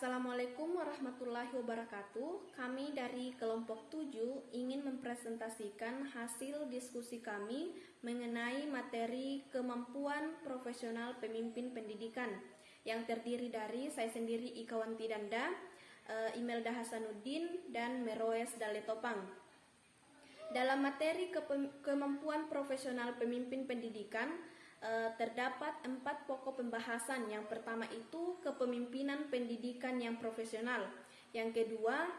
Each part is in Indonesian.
Assalamualaikum warahmatullahi wabarakatuh. Kami dari kelompok 7 ingin mempresentasikan hasil diskusi kami mengenai materi kemampuan profesional pemimpin pendidikan yang terdiri dari saya sendiri Ika Wanti Danda, Imelda Hasanuddin, dan Meroes Daletopang. Dalam materi kemampuan profesional pemimpin pendidikan, terdapat 4 pokok pembahasan. Yang pertama itu kepemimpinan pendidikan yang profesional. Yang kedua,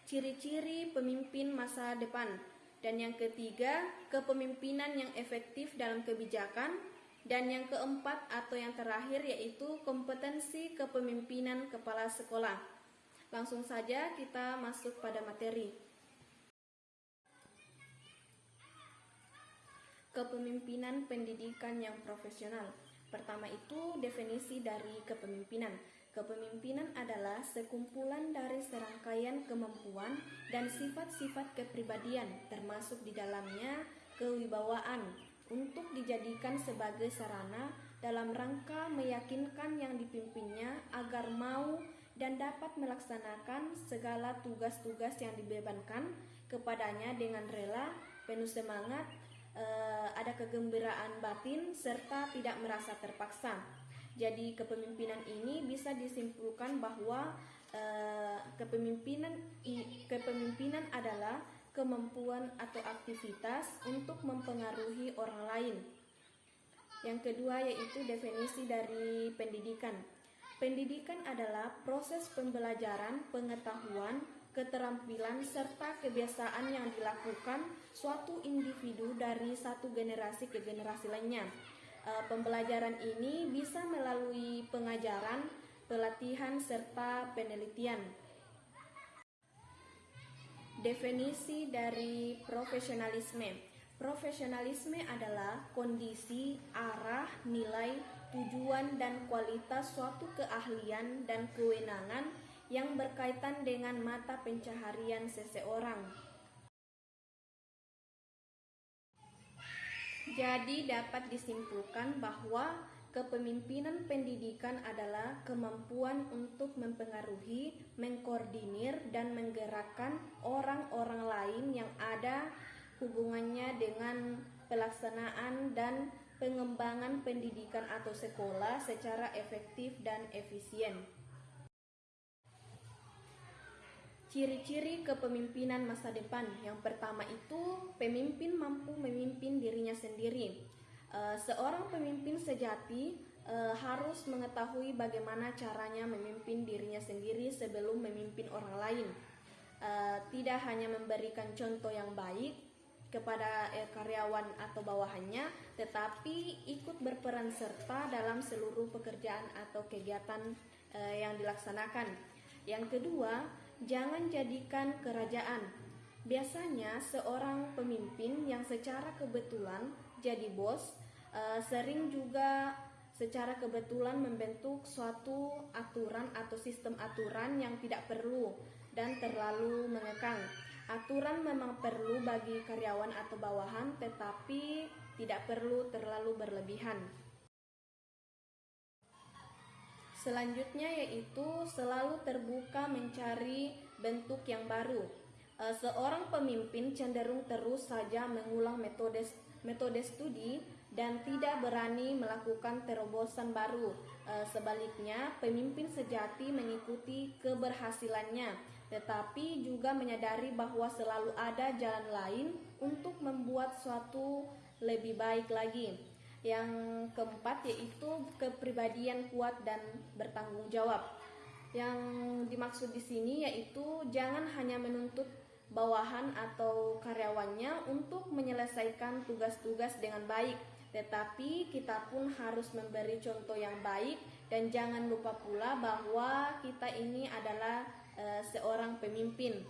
ciri-ciri pemimpin masa depan. Dan yang ketiga, kepemimpinan yang efektif dalam kebijakan. Dan yang keempat atau yang terakhir yaitu kompetensi kepemimpinan kepala sekolah. Langsung saja kita masuk pada materi. Kepemimpinan pendidikan yang profesional. Pertama itu definisi dari kepemimpinan. Kepemimpinan adalah sekumpulan dari serangkaian kemampuan dan sifat-sifat kepribadian, termasuk di dalamnya kewibawaan, untuk dijadikan sebagai sarana dalam rangka meyakinkan yang dipimpinnya agar mau dan dapat melaksanakan segala tugas-tugas yang dibebankan kepadanya dengan rela, penuh semangat, ada kegembiraan batin serta tidak merasa terpaksa. Jadi kepemimpinan ini bisa disimpulkan bahwa kepemimpinan adalah kemampuan atau aktivitas untuk mempengaruhi orang lain. Yang kedua yaitu definisi dari pendidikan. Pendidikan adalah proses pembelajaran, pengetahuan, keterampilan, serta kebiasaan yang dilakukan suatu individu dari satu generasi ke generasi lainnya. Pembelajaran ini bisa melalui pengajaran, pelatihan, serta penelitian. Definisi dari profesionalisme. Profesionalisme adalah kondisi, arah, nilai, tujuan, dan kualitas suatu keahlian dan kewenangan yang berkaitan dengan mata pencaharian seseorang. Jadi dapat disimpulkan bahwa kepemimpinan pendidikan adalah kemampuan untuk mempengaruhi, mengkoordinir, dan menggerakkan orang-orang lain yang ada hubungannya dengan pelaksanaan dan pengembangan pendidikan atau sekolah secara efektif dan efisien. Ciri-ciri kepemimpinan masa depan. Yang pertama itu pemimpin mampu memimpin dirinya sendiri. Seorang pemimpin sejati harus mengetahui bagaimana caranya memimpin dirinya sendiri sebelum memimpin orang lain. Tidak hanya memberikan contoh yang baik kepada karyawan atau bawahannya, tetapi ikut berperan serta dalam seluruh pekerjaan atau kegiatan yang dilaksanakan. Yang kedua, jangan jadikan kerajaan. Biasanya seorang pemimpin yang secara kebetulan jadi bos sering juga secara kebetulan membentuk suatu aturan atau sistem aturan yang tidak perlu dan terlalu mengekang. Aturan memang perlu bagi karyawan atau bawahan, tetapi tidak perlu terlalu berlebihan. Selanjutnya yaitu selalu terbuka mencari bentuk yang baru. Seorang pemimpin cenderung terus saja mengulang metode studi dan tidak berani melakukan terobosan baru. Sebaliknya, pemimpin sejati mengikuti keberhasilannya, tetapi juga menyadari bahwa selalu ada jalan lain untuk membuat suatu lebih baik lagi. Yang keempat yaitu kepribadian kuat dan bertanggung jawab. Yang dimaksud di sini yaitu jangan hanya menuntut bawahan atau karyawannya untuk menyelesaikan tugas-tugas dengan baik, tetapi kita pun harus memberi contoh yang baik dan jangan lupa pula bahwa kita ini adalah seorang pemimpin.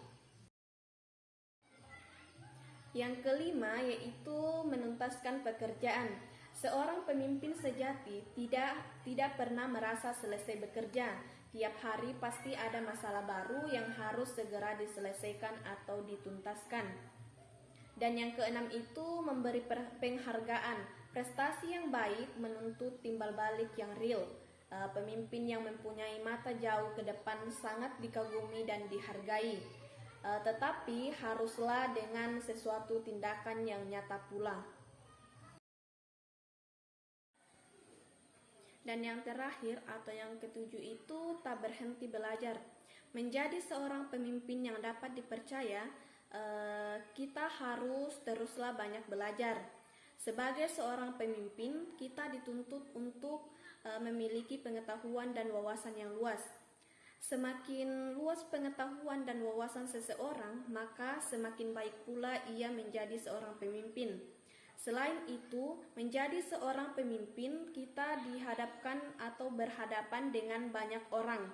Yang kelima yaitu menuntaskan pekerjaan. Seorang pemimpin sejati tidak pernah merasa selesai bekerja. Tiap hari pasti ada masalah baru yang harus segera diselesaikan atau dituntaskan. Dan yang keenam itu memberi penghargaan. Prestasi yang baik menuntut timbal balik yang real. Pemimpin yang mempunyai mata jauh ke depan sangat dikagumi dan dihargai. Tetapi haruslah dengan sesuatu tindakan yang nyata pula. Dan yang terakhir atau yang ketujuh itu tak berhenti belajar. Menjadi seorang pemimpin yang dapat dipercaya, kita harus teruslah banyak belajar. Sebagai seorang pemimpin, kita dituntut untuk memiliki pengetahuan dan wawasan yang luas. Semakin luas pengetahuan dan wawasan seseorang, maka semakin baik pula ia menjadi seorang pemimpin. Selain itu, menjadi seorang pemimpin, kita dihadapkan atau berhadapan dengan banyak orang.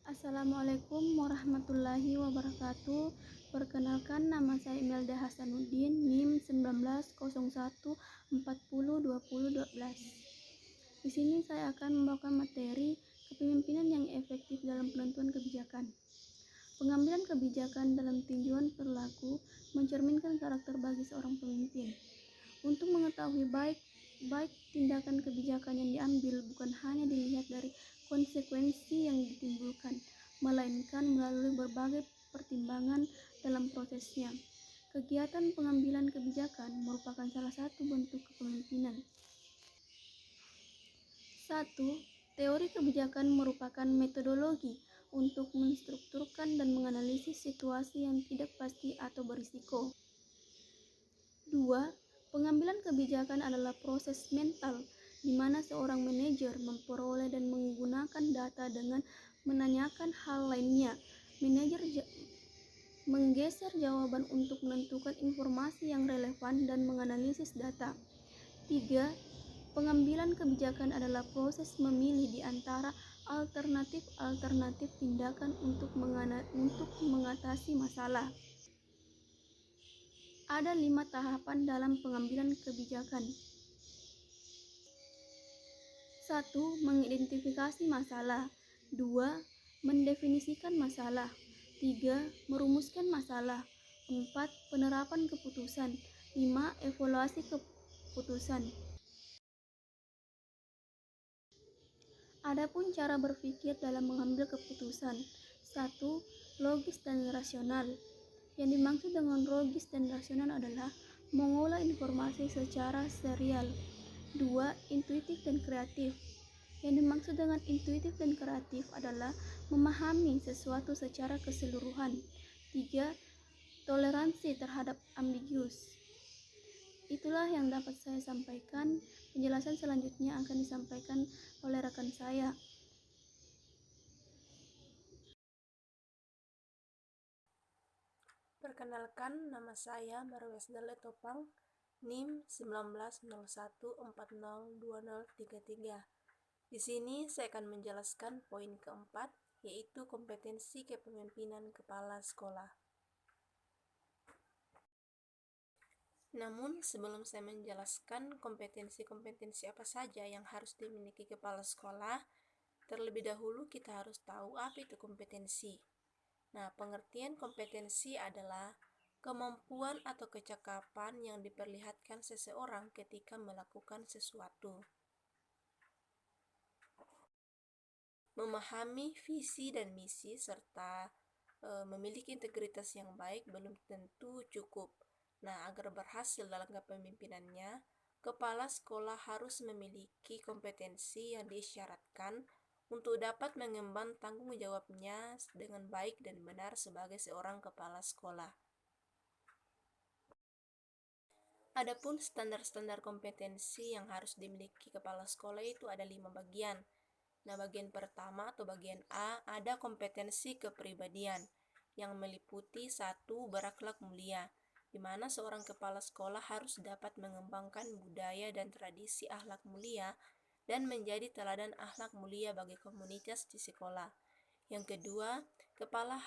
Assalamualaikum warahmatullahi wabarakatuh. Perkenalkan, nama saya Imelda Hasanuddin, NIM 1901402012. Di sini saya akan membawakan materi kepemimpinan yang efektif dalam penentuan kebijakan. Pengambilan kebijakan dalam tinjauan perilaku mencerminkan karakter bagi seorang pemimpin. Untuk mengetahui baik tindakan kebijakan yang diambil bukan hanya dilihat dari konsekuensi yang ditimbulkan, melainkan melalui berbagai pertimbangan dalam prosesnya. Kegiatan pengambilan kebijakan merupakan salah satu bentuk kepemimpinan. 1. Teori kebijakan merupakan metodologi untuk menstrukturkan dan menganalisis situasi yang tidak pasti atau berisiko. 2. Pengambilan kebijakan adalah proses mental di mana seorang manajer memperoleh dan menggunakan data dengan menanyakan hal lainnya. Manajer menggeser jawaban untuk menentukan informasi yang relevan dan menganalisis data. 3. Pengambilan kebijakan adalah proses memilih di antara alternatif tindakan untuk mengatasi masalah. Ada 5 tahapan dalam pengambilan kebijakan. 1. Mengidentifikasi masalah. 2. Mendefinisikan masalah. 3. Merumuskan masalah. 4. Penerapan keputusan. 5. Evaluasi keputusan. Adapun cara berpikir dalam mengambil keputusan. 1. Logis dan rasional. Yang dimaksud dengan logis dan rasional adalah mengolah informasi secara serial. 2. Intuitif dan kreatif. Yang dimaksud dengan intuitif dan kreatif adalah memahami sesuatu secara keseluruhan. 3. Toleransi terhadap ambigus. Itulah yang dapat saya sampaikan. Penjelasan selanjutnya akan disampaikan oleh rekan saya. Perkenalkan, nama saya Marwesda Letopang, NIM 1901402033. Di sini saya akan menjelaskan poin keempat, yaitu kompetensi kepemimpinan kepala sekolah. Namun, sebelum saya menjelaskan kompetensi-kompetensi apa saja yang harus dimiliki kepala sekolah, terlebih dahulu kita harus tahu apa itu kompetensi. Nah, pengertian kompetensi adalah kemampuan atau kecakapan yang diperlihatkan seseorang ketika melakukan sesuatu. Memahami visi dan misi serta memiliki integritas yang baik belum tentu cukup. Nah, agar berhasil dalam kepemimpinannya, kepala sekolah harus memiliki kompetensi yang diisyaratkan untuk dapat mengemban tanggung jawabnya dengan baik dan benar sebagai seorang kepala sekolah. Adapun standar-standar kompetensi yang harus dimiliki kepala sekolah itu ada 5 bagian. Nah, bagian pertama atau bagian A ada kompetensi kepribadian yang meliputi 1. Berakhlak mulia, di mana seorang kepala sekolah harus dapat mengembangkan budaya dan tradisi akhlak mulia dan menjadi teladan akhlak mulia bagi komunitas di sekolah. Yang kedua, kepala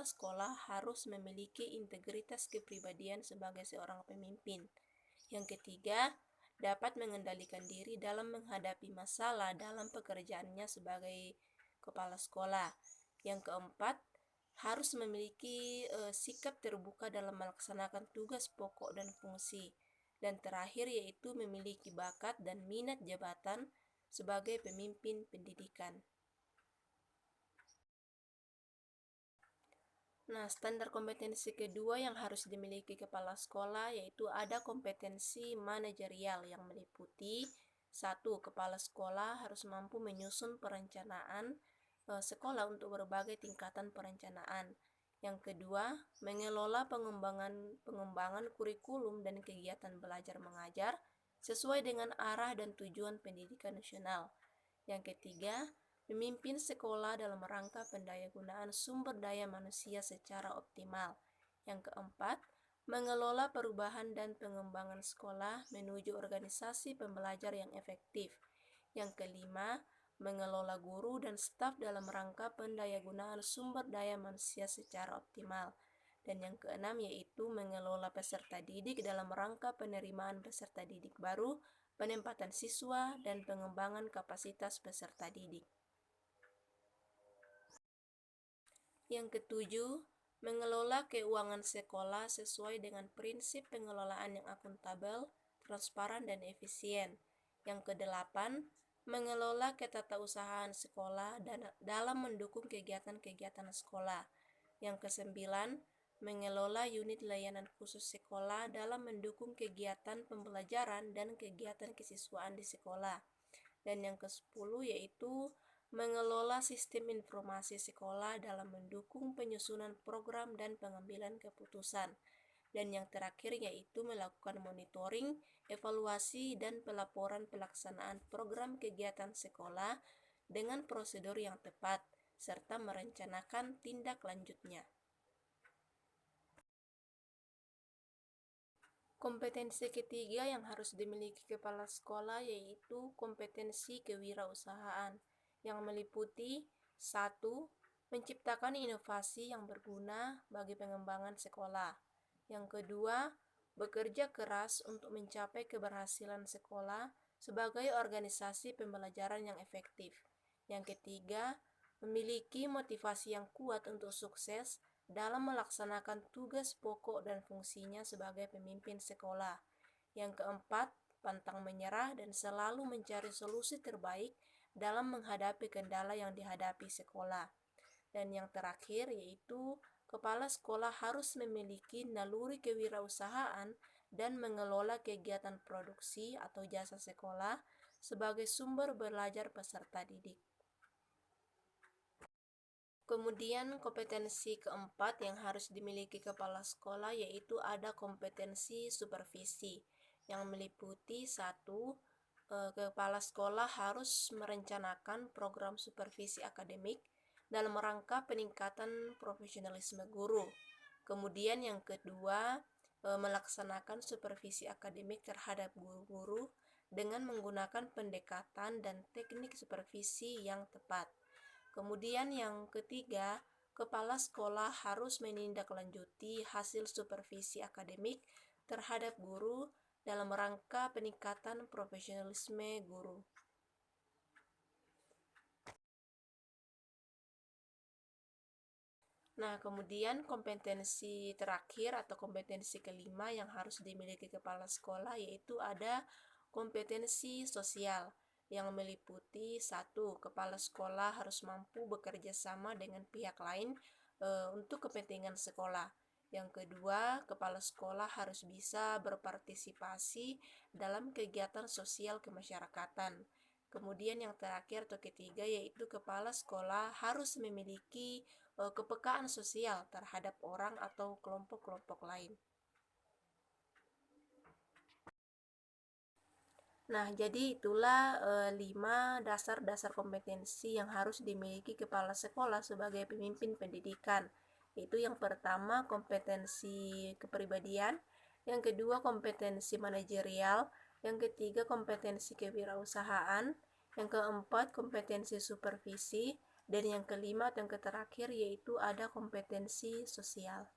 sekolah harus memiliki integritas kepribadian sebagai seorang pemimpin. Yang ketiga, dapat mengendalikan diri dalam menghadapi masalah dalam pekerjaannya sebagai kepala sekolah. Yang keempat, harus memiliki sikap terbuka dalam melaksanakan tugas pokok dan fungsi. Dan terakhir yaitu memiliki bakat dan minat jabatan sebagai pemimpin pendidikan. Nah, standar kompetensi kedua yang harus dimiliki kepala sekolah yaitu ada kompetensi manajerial yang meliputi 1. Kepala sekolah harus mampu menyusun perencanaan sekolah untuk berbagai tingkatan perencanaan. Yang kedua, mengelola pengembangan kurikulum dan kegiatan belajar mengajar sesuai dengan arah dan tujuan pendidikan nasional. Yang ketiga, memimpin sekolah dalam rangka pendayagunaan sumber daya manusia secara optimal. Yang keempat, mengelola perubahan dan pengembangan sekolah menuju organisasi pembelajar yang efektif. Yang kelima, mengelola guru dan staf dalam rangka pendayagunaan sumber daya manusia secara optimal. Dan yang keenam yaitu mengelola peserta didik dalam rangka penerimaan peserta didik baru, penempatan siswa, dan pengembangan kapasitas peserta didik. Yang ketujuh, mengelola keuangan sekolah sesuai dengan prinsip pengelolaan yang akuntabel, transparan, dan efisien. Yang kedelapan, mengelola ketatausahaan sekolah dan dalam mendukung kegiatan-kegiatan sekolah. Yang kesembilan, mengelola unit layanan khusus sekolah dalam mendukung kegiatan pembelajaran dan kegiatan kesiswaan di sekolah. Dan yang ke-10 yaitu mengelola sistem informasi sekolah dalam mendukung penyusunan program dan pengambilan keputusan. Dan yang terakhir yaitu melakukan monitoring, evaluasi, dan pelaporan pelaksanaan program kegiatan sekolah dengan prosedur yang tepat, serta merencanakan tindak lanjutnya. Kompetensi ketiga yang harus dimiliki kepala sekolah yaitu kompetensi kewirausahaan yang meliputi 1. Menciptakan inovasi yang berguna bagi pengembangan sekolah. Yang kedua, bekerja keras untuk mencapai keberhasilan sekolah sebagai organisasi pembelajaran yang efektif. Yang ketiga, memiliki motivasi yang kuat untuk sukses dalam melaksanakan tugas pokok dan fungsinya sebagai pemimpin sekolah. Yang keempat, pantang menyerah dan selalu mencari solusi terbaik dalam menghadapi kendala yang dihadapi sekolah. Dan yang terakhir yaitu kepala sekolah harus memiliki naluri kewirausahaan dan mengelola kegiatan produksi atau jasa sekolah sebagai sumber belajar peserta didik. Kemudian kompetensi keempat yang harus dimiliki kepala sekolah yaitu ada kompetensi supervisi yang meliputi 1. Kepala sekolah harus merencanakan program supervisi akademik dalam rangka peningkatan profesionalisme guru. Kemudian yang kedua, melaksanakan supervisi akademik terhadap guru-guru dengan menggunakan pendekatan dan teknik supervisi yang tepat. Kemudian yang ketiga, kepala sekolah harus menindaklanjuti hasil supervisi akademik terhadap guru dalam rangka peningkatan profesionalisme guru. Nah, kemudian kompetensi terakhir atau kompetensi kelima yang harus dimiliki kepala sekolah yaitu ada kompetensi sosial yang meliputi 1. Kepala sekolah harus mampu bekerja sama dengan pihak lain untuk kepentingan sekolah. Yang kedua, kepala sekolah harus bisa berpartisipasi dalam kegiatan sosial kemasyarakatan. Kemudian yang terakhir atau ketiga yaitu kepala sekolah harus memiliki kepekaan sosial terhadap orang atau kelompok-kelompok lain. Nah, jadi itulah 5 dasar-dasar kompetensi yang harus dimiliki kepala sekolah sebagai pemimpin pendidikan. Itu yang pertama kompetensi kepribadian, yang kedua kompetensi manajerial, yang ketiga kompetensi kewirausahaan, yang keempat kompetensi supervisi, dan yang kelima dan terakhir yaitu ada kompetensi sosial.